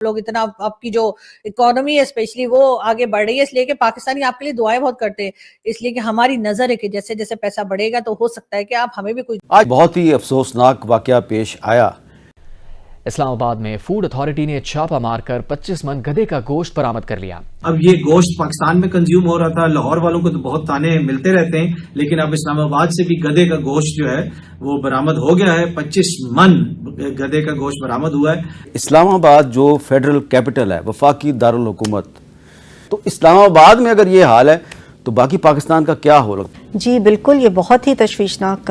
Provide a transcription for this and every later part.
लोग इतना आपकी जो इकोनॉमी है स्पेशली वो आगे बढ़ रही है, इसलिए कि पाकिस्तानी आपके लिए दुआएं बहुत करते हैं, इसलिए कि हमारी नजर है कि जैसे जैसे पैसा बढ़ेगा तो हो सकता है कि आप हमें भी कुछ। आज बहुत ही अफसोसनाक वाकया पेश आया। इस्लामाबाद में फूड अथॉरिटी ने छापा मारकर 25 मन गधे का गोश्त बरामद कर लिया। अब ये गोश्त पाकिस्तान में कंज्यूम हो रहा था, लाहौर वालों को तो बहुत ताने मिलते रहते हैं, लेकिन अब इस्लामाबाद से भी गधे का गोश्त जो है वो बरामद हो गया है। 25 मन गधे का गोश्त बरामद हुआ है। इस्लामाबाद जो फेडरल कैपिटल है, वफाकी दारुल हुकूमत, तो इस्लामाबाद में अगर ये हाल है तो बाकी पाकिस्तान का क्या हो रहा है? जी बिल्कुल, ये बहुत ही तशवीशनाक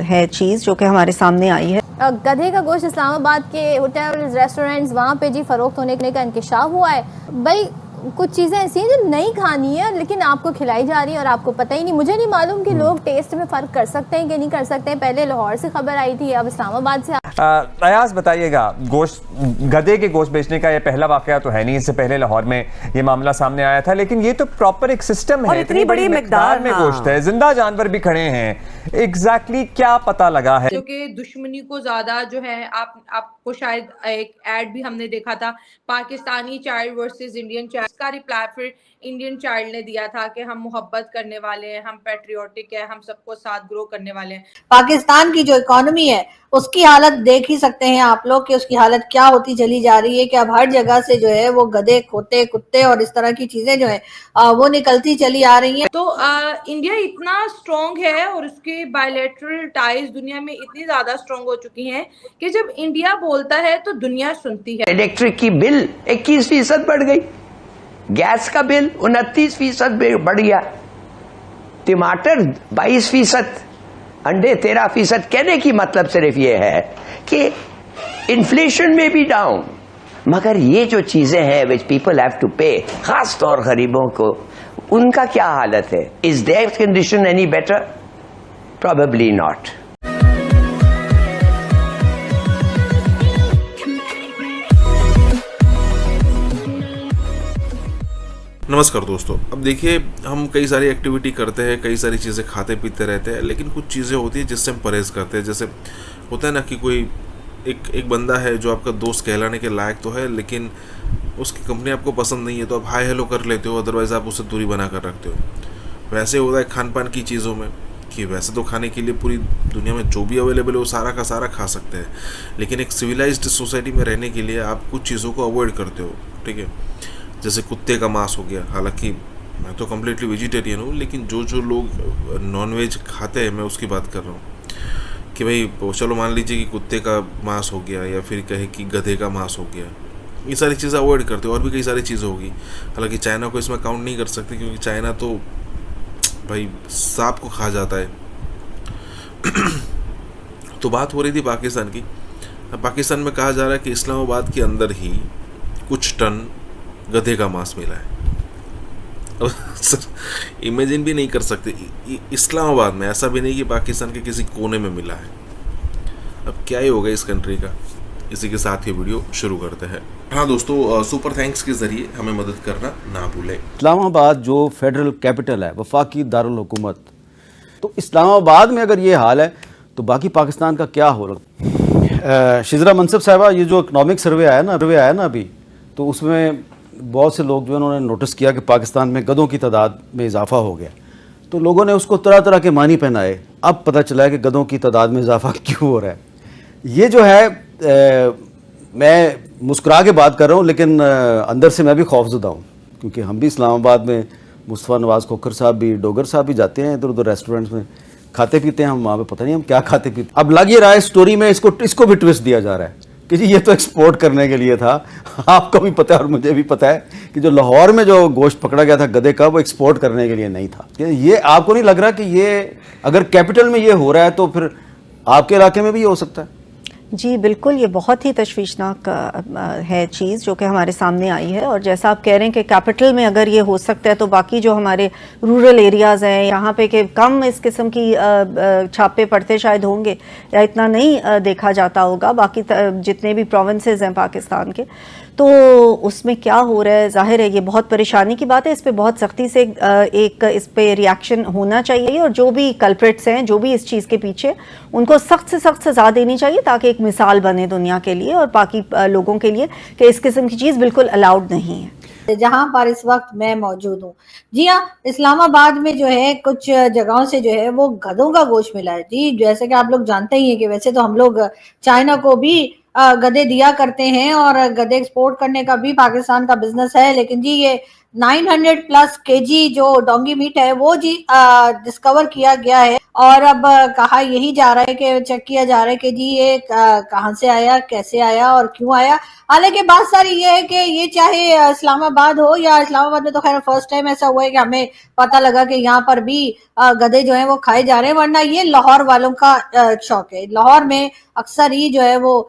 है चीज़ जो कि हमारे सामने आई है। गधे का गोश्त इस्लामाबाद के होटल रेस्टोरेंट्स वहाँ पे जी फरोख्त होने का इंकशाफ हुआ है। भाई कुछ चीज़ें ऐसी हैं जो नहीं खानी है लेकिन आपको खिलाई जा रही है और आपको पता ही नहीं। मुझे नहीं मालूम कि लोग टेस्ट में फ़र्क कर सकते हैं कि नहीं कर सकते हैं। पहले लाहौर से खबर आई थी, अब इस्लामाबाद से। अयाज बताइएगा, गोश्त गधे के गोश्त बेचने का ये पहला वाकया तो है नहीं, इससे पहले लाहौर में ये मामला सामने आया था, लेकिन ये तो प्रॉपर एक सिस्टम है। इतनी बड़ी मिकदार में गोश्त है, जिंदा जानवर भी खड़े हैं, एग्जैक्टली क्या पता लगा है? क्योंकि दुश्मनी को ज्यादा जो है आपको शायद एक एड भी हमने देखा था, Pakistani child versus Indian child का रिप्लाई फिर इंडियन चाइल्ड ने दिया था कि हम मोहब्बत करने वाले हैं, हम पैट्रियोटिक है, हम सबको साथ ग्रो करने वाले हैं। पाकिस्तान की जो इकोनॉमी है उसकी हालत देख ही सकते हैं आप लोग कि उसकी हालत क्या होती चली जा रही है, कि अब हर जगह से जो है वो गधे, खोते, कुत्ते और इस तरह की चीजें जो है वो निकलती चली आ रही हैं। तो इंडिया इतना स्ट्रॉन्ग है और उसके बायलैटरल टाइज दुनिया में इतनी ज्यादा स्ट्रॉन्ग हो चुकी हैं कि जब इंडिया बोलता है तो दुनिया सुनती है। इलेक्ट्रिक की बिल 21% बढ़ गई, गैस का बिल 29% बढ़ गया, टमाटर 22%, अंडे 13%। कहने की मतलब सिर्फ ये है कि इन्फ्लेशन में भी डाउन, मगर ये जो चीजें हैं विच पीपल हैव टू पे, खास तौर गरीबों को, उनका क्या हालत है? Is there condition any better? Probably not. नमस्कार दोस्तों, अब देखिए हम कई सारी एक्टिविटी करते हैं, कई सारी चीज़ें खाते पीते रहते हैं, लेकिन कुछ चीज़ें होती हैं जिससे हम परहेज़ करते हैं। जैसे होता है ना कि कोई एक बंदा है जो आपका दोस्त कहलाने के लायक तो है, लेकिन उसकी कंपनी आपको पसंद नहीं है तो आप हाय हेलो कर लेते हो, अदरवाइज़ आप उससे दूरी बना कर रखते हो। वैसे होता है खान पान की चीज़ों में कि वैसे तो खाने के लिए पूरी दुनिया में जो भी अवेलेबल है वो सारा का सारा खा सकते हैं, लेकिन एक सिविलाइज्ड सोसाइटी में रहने के लिए आप कुछ चीज़ों को अवॉइड करते हो। ठीक है, जैसे कुत्ते का मांस हो गया। हालांकि मैं तो कम्प्लीटली वेजिटेरियन हूँ, लेकिन जो लोग नॉनवेज खाते हैं मैं उसकी बात कर रहा हूँ कि भाई चलो मान लीजिए कि कुत्ते का मांस हो गया या फिर कहे कि गधे का मांस हो गया, ये सारी चीज़ें अवॉइड करते हो। और भी कई सारी चीज़ें होगी, हालांकि चाइना को इसमें काउंट नहीं कर सकते क्योंकि चाइना तो भाई सांप को खा जाता है। तो बात हो रही थी पाकिस्तान की। पाकिस्तान में कहा जा रहा है कि इस्लामाबाद के अंदर ही कुछ टन गधे का मांस मिला है। अब सर इमेजिन भी नहीं कर सकते, इस्लामाबाद में, ऐसा भी नहीं कि पाकिस्तान के किसी कोने में मिला है। अब क्या ही होगा इस कंट्री का। इसी के साथ ही वीडियो शुरू करते हैं। हाँ दोस्तों, सुपर थैंक्स के जरिए हमें मदद करना ना भूलें। इस्लामाबाद जो फेडरल कैपिटल है, वफाकी दारुल हुकूमत, तो इस्लामाबाद में अगर ये हाल है तो बाकी पाकिस्तान का क्या हो रहा है? शिजरा मनसब साहिबा, ये जो इकनॉमिक सर्वे आया ना अभी, तो उसमें बहुत से लोग जो उन्होंने नोटिस किया कि पाकिस्तान में गधों की तादाद में इजाफा हो गया, तो लोगों ने उसको तरह तरह के मानी पहनाए। अब पता चला है कि गधों की तादाद में इजाफा क्यों हो रहा है। ये जो है मैं मुस्कुरा के बात कर रहा हूँ, लेकिन अंदर से मैं भी खौफज़दा हूँ, क्योंकि हम भी इस्लामाबाद में मुस्तफ़ा नवाज़ खोखर साहब भी, डोगर साहब भी जाते हैं इधर उधर रेस्टोरेंट्स में, खाते पीते हैं हम वहाँ पे, पता नहीं हम क्या खाते पीते। अब लग ये रहा है स्टोरी में इसको भी ट्विस्ट दिया जा रहा है कि जी ये तो एक्सपोर्ट करने के लिए था। आपको भी पता है और मुझे भी पता है कि जो लाहौर में जो गोश्त पकड़ा गया था गधे का, वो एक्सपोर्ट करने के लिए नहीं था। ये आपको नहीं लग रहा कि ये अगर कैपिटल में ये हो रहा है तो फिर आपके इलाके में भी ये हो सकता है? जी बिल्कुल, ये बहुत ही तशवीशनाक है चीज़ जो कि हमारे सामने आई है। और जैसा आप कह रहे हैं कि कैपिटल में अगर ये हो सकता है तो बाकी जो हमारे रूरल एरियाज़ हैं यहाँ पे कि कम इस किस्म की छापे पड़ते शायद होंगे या इतना नहीं देखा जाता होगा बाकी जितने भी प्रोविंसेस हैं पाकिस्तान के, تو اس میں کیا ہو رہا ہے؟ ظاہر ہے یہ بہت پریشانی کی بات ہے، اس پہ بہت سختی سے ایک اس پہ ریاکشن ہونا چاہیے، اور جو بھی کلپریٹس ہیں، جو بھی اس چیز کے پیچھے، ان کو سخت سے سخت سزا دینی چاہیے تاکہ ایک مثال بنے دنیا کے لیے اور باقی لوگوں کے لیے کہ اس قسم کی چیز بالکل الاؤڈ نہیں ہے۔ جہاں پر اس وقت میں موجود ہوں، جی ہاں، اسلام آباد میں جو ہے کچھ جگہوں سے جو ہے وہ گدھوں کا گوشت ملا ہے جی، جیسے کہ آپ لوگ جانتے ہی ہیں کہ ویسے تو ہم لوگ چائنا کو بھی گدھے دیا کرتے ہیں اور گدھے ایکسپورٹ کرنے کا بھی پاکستان کا بزنس ہے، لیکن جی یہ 900+ kg جو ڈونگی میٹ ہے وہ جی ڈسکور کیا گیا ہے، اور اب کہا یہی جا رہا ہے کہ چیک کیا جا رہا ہے کہ جی یہ کہاں سے آیا، کیسے آیا اور کیوں آیا۔ حالانکہ بات ساری یہ ہے کہ یہ چاہے اسلام آباد ہو یا اسلام آباد میں تو خیر فرسٹ ٹائم ایسا ہوا ہے کہ ہمیں پتہ لگا کہ یہاں پر بھی گدھے جو ہیں وہ کھائے جا رہے ہیں، ورنہ یہ لاہور والوں کا شوق ہے۔ لاہور میں اکثر ہی جو ہے وہ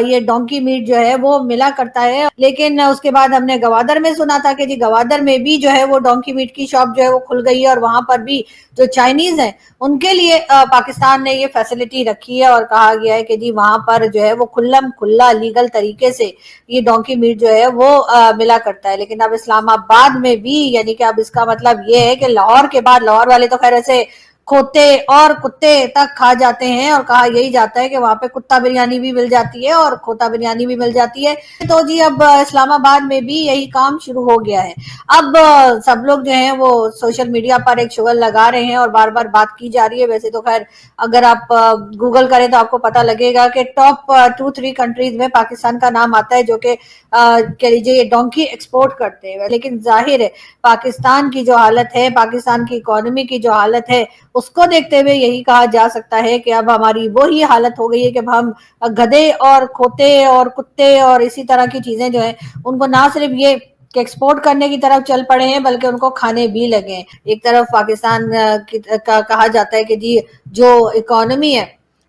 یہ ڈونکی میٹ جو ہے وہ ملا کرتا ہے، لیکن اس کے بعد ہم نے گوادر میں سنا تھا کہ جی گوادر میں بھی جو ہے وہ ڈونکی میٹ کی شاپ جو ہے وہ کھل گئی ہے، اور وہاں پر بھی جو چائنیز ہیں ان کے لیے پاکستان نے یہ فیسلٹی رکھی ہے اور کہا گیا ہے کہ جی وہاں پر جو ہے وہ کھلا لیگل طریقے سے یہ ڈونکی میٹ جو ہے وہ ملا کرتا ہے۔ لیکن اب اسلام آباد میں بھی، یعنی کہ اب اس کا مطلب یہ ہے کہ لاہور کے بعد، لاہور والے تو خیر ایسے کھوتے اور کتے تک کھا جاتے ہیں، اور کہا یہی جاتا ہے کہ وہاں پہ کتا بریانی بھی مل جاتی ہے اور کھوتا بریانی بھی مل جاتی ہے، تو جی اب اسلام آباد میں بھی یہی کام شروع ہو گیا ہے۔ اب سب لوگ جو ہیں وہ سوشل میڈیا پر ایک شغل لگا رہے ہیں اور بار بار بات کی جا رہی ہے۔ ویسے تو خیر اگر آپ گوگل کریں تو آپ کو پتہ لگے گا کہ ٹاپ 2-3 کنٹریز میں پاکستان کا نام آتا ہے جو کہ کہہ لیجیے یہ ڈونکی ایکسپورٹ کرتے ہیں۔ لیکن ظاہر ہے پاکستان کی جو حالت ہے، پاکستان کی اکانومی کی جو حالت ہے، اس کو دیکھتے ہوئے یہی کہا جا سکتا ہے کہ اب ہماری وہی حالت ہو گئی ہے کہ اب ہم گدھے اور کھوتے اور کتے اور اسی طرح کی چیزیں جو ہیں ان کو نہ صرف یہ کہ ایکسپورٹ کرنے کی طرف چل پڑے ہیں بلکہ ان کو کھانے بھی لگے ہیں۔ ایک طرف پاکستان کا کہا جاتا ہے کہ جی جو اکانومی ہے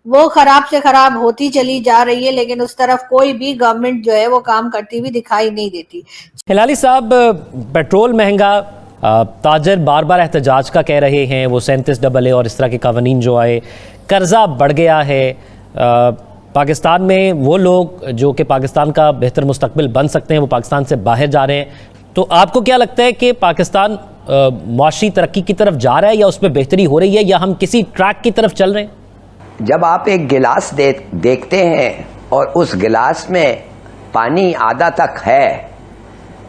وہ خراب سے خراب ہوتی چلی جا رہی ہے، لیکن اس طرف کوئی بھی گورنمنٹ جو ہے وہ کام کرتی ہوئی دکھائی نہیں دیتی۔ ہلالی صاحب، پیٹرول مہنگا، تاجر بار بار احتجاج کا کہہ رہے ہیں، وہ 37AA اور اس طرح کے قوانین جو آئے، قرضہ بڑھ گیا ہے، پاکستان میں وہ لوگ جو کہ پاکستان کا بہتر مستقبل بن سکتے ہیں وہ پاکستان سے باہر جا رہے ہیں، تو آپ کو کیا لگتا ہے کہ پاکستان معاشی ترقی کی طرف جا رہا ہے یا اس میں بہتری ہو رہی ہے یا ہم کسی ٹریک کی طرف چل رہے ہیں؟ جب آپ ایک گلاس دیکھتے ہیں اور اس گلاس میں پانی آدھا تک ہے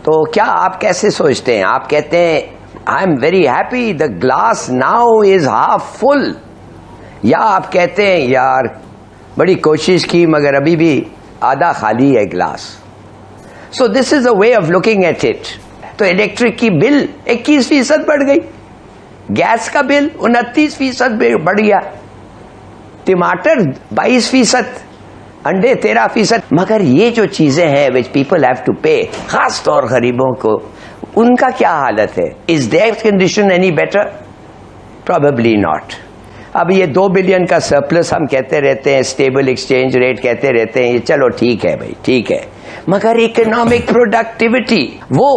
تو کیا آپ کیسے سوچتے ہیں؟ آپ کہتے ہیں I am very happy the glass now is half full, یا آپ کہتے ہیں یار بڑی کوشش کی مگر ابھی بھی آدھا خالی ہے glass? So this is a way of looking at it. تو الیکٹرک کی بل 21% بڑھ گئی، گیس کا بل 29% بڑھ گیا، ٹماٹر 22%، انڈے 13%، مگر یہ جو چیزیں ہیں which people have to pay، خاص طور غریبوں کو، ان کا کیا حالت ہے؟ is their condition any better؟ probably not۔ اب یہ 2 بلین کا سرپلس ہم کہتے رہتے ہیں، اسٹیبل ایکسچینج ریٹ کہتے رہتے ہیں، یہ چلو ٹھیک ہے بھائی ٹھیک ہے، مگر اکنامک پروڈکٹیوٹی، وہ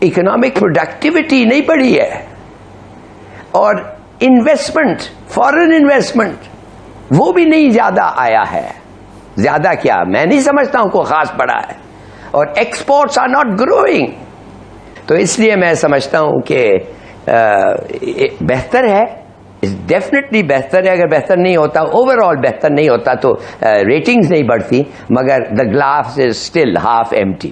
اکنامک پروڈکٹیوٹی نہیں بڑھی ہے، اور انویسٹمنٹ، فارن انویسٹمنٹ وہ بھی نہیں زیادہ آیا ہے۔ زیادہ کیا میں نہیں سمجھتا ہوں کو خاص پڑا ہے، اور ایکسپورٹس آر ناٹ گروئنگ۔ تو اس لیے میں سمجھتا ہوں کہ بہتر ہے، ڈیفینیٹلی بہتر ہے۔ اگر بہتر نہیں ہوتا، اوور آل بہتر نہیں ہوتا تو ریٹنگز نہیں بڑھتی، مگر the glass is still half empty.